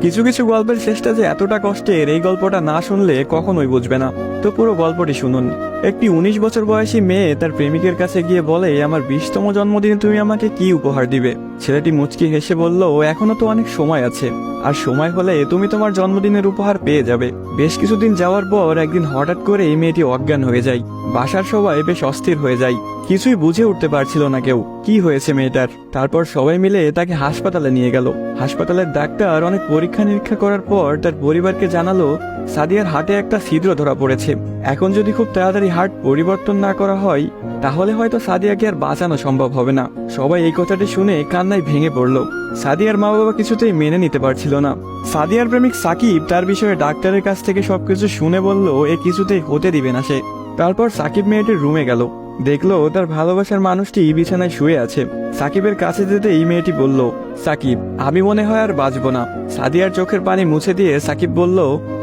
কিছু কিছু গল্পের শেষটা যে এতটা কষ্টের, এই গল্পটা না শুনলে কখনোই বুঝবে না। তো পুরো গল্পটি শুনুন। একটি 19 বছর বয়সী মেয়ে তার প্রেমিকের কাছে গিয়ে বলে, আমার 20তম জন্মদিনে তুমি আমাকে কি উপহার দিবে? ছেলেটি মুচকি হেসে বলল, এখনো তো অনেক সময় আছে, আর সময় হলে তুমি তোমার জন্মদিনের উপহার পেয়ে যাবে। বেশ কিছুদিন যাওয়ার পর একদিন হঠাৎ করে এই মেয়েটি অজ্ঞান হয়ে যায়। বাসার সবাই বেশ অস্থির হয়ে যায়, কিছুই বুঝে উঠতে পারছিল না কেউ কি হয়েছে মেয়েটার। তারপর সবাই মিলে তাকে হাসপাতালে নিয়ে গেল। হাসপাতালের ডাক্তার অনেক পরীক্ষা নিরীক্ষা করার পর তার পরিবারকে জানালো, সাদিয়ার হার্টে একটা ছিদ্র ধরা পড়েছে। এখন যদি খুব তাড়াতাড়ি হার্ট পরিবর্তন না করা হয়, তাহলে হয়তো সাদিয়াকে আর বাঁচানো সম্ভব হবে না। সবাই এই কথাটি শুনে কান্নায় ভেঙে পড়ল। সাদিয়ার মা বাবা কিছুতেই মেনে নিতে পারছিল না। সাদিয়ার প্রেমিক সাকিব তার বিষয়ে ডাক্তারের কাছ থেকে সবকিছু শুনে বলল, এ কিছুতেই হতে দিবে না সে। তারপর সাকিব মেয়েটির রুমে গেল, দেখলো তার ভালোবাসার মানুষটি বিছানায় শুয়ে আছে। সাকিবের কাছে যেতে এই মেয়েটি বলল, সাকিব, আমি মনে হয় আর বাঁচবো না। সাদিয়ার চোখের পানি মুছে দিয়ে সাকিব বলল,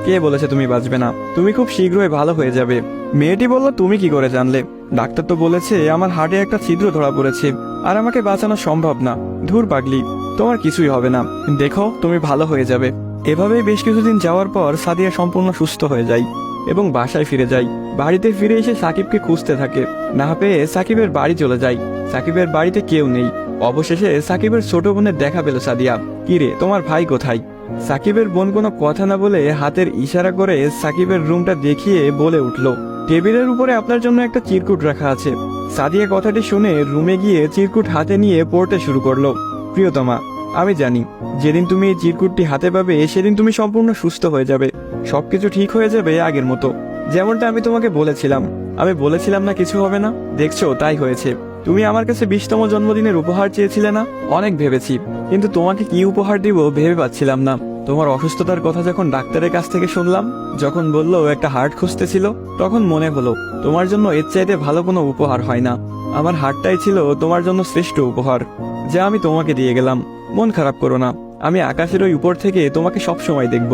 কে বলেছে তুমি বাঁচবে না? তুমি খুব শীঘ্রই ভালো হয়ে যাবে। মেয়েটি বলল, তুমি কি করে জানলে? ডাক্তার তো বলেছে আমার হার্টে একটা ছিদ্র ধরা পড়েছে, আর আমাকে বাঁচানো সম্ভব না। ধুর পাগলি, তোমার কিছুই হবে না, দেখো তুমি ভালো হয়ে যাবে। এভাবেই বেশ কিছুদিন যাওয়ার পর সাদিয়া সম্পূর্ণ সুস্থ হয়ে যায় এবং বাসায় ফিরে যায়। বাড়িতে ফিরে এসে সাকিবকে খুঁজতে থাকে, না পেয়ে সাকিবের বাড়ি চলে যায়। সাকিবের বাড়িতে কেউ নেই। অবশেষে সাকিবের ছোট বোনের দেখা পেল সাদিয়া। কিরে, তোমার ভাই কোথায়? সাকিবের বোন কোনো কথা না বলে হাতের ইশারা করে সাকিবের রুমটা দেখিয়ে বলে উঠল, টেবিলের উপরে আপনার জন্য একটা চিরকুট রাখা আছে। সাদিয়া কথাটি শুনে রুমে গিয়ে চিরকুট হাতে নিয়ে পড়তে শুরু করলো। প্রিয়তমা, আমি জানি যেদিন তুমি এই চিরকুটটি হাতে পাবে সেদিন তুমি সম্পূর্ণ সুস্থ হয়ে যাবে, সবকিছু ঠিক হয়ে যাবে আগের মতো, যেমনটা আমি তোমাকে বলেছিলাম। আমি বলেছিলাম না কিছু হবে না, দেখছো তাই হয়েছে। তুমি আমার কাছে 20তম জন্মদিনের উপহার চেয়েছিলে না? অনেক ভেবেছি, কিন্তু তোমাকে কি উপহার দিব ভেবে পাচ্ছিলাম না। তোমার অসুস্থতার কথা যখন ডাক্তারের কাছ থেকে শুনলাম, যখন বললো একটা হার্ট খুঁজতেছিল, তখন মনে হলো তোমার জন্য এর চাইতে ভালো কোনো উপহার হয় না। আমার হার্টটাই ছিল তোমার জন্য শ্রেষ্ঠ উপহার, যা আমি তোমাকে দিয়ে গেলাম। মন খারাপ করো না, আমি আকাশের ওই উপর থেকে তোমাকে সব সময় দেখব।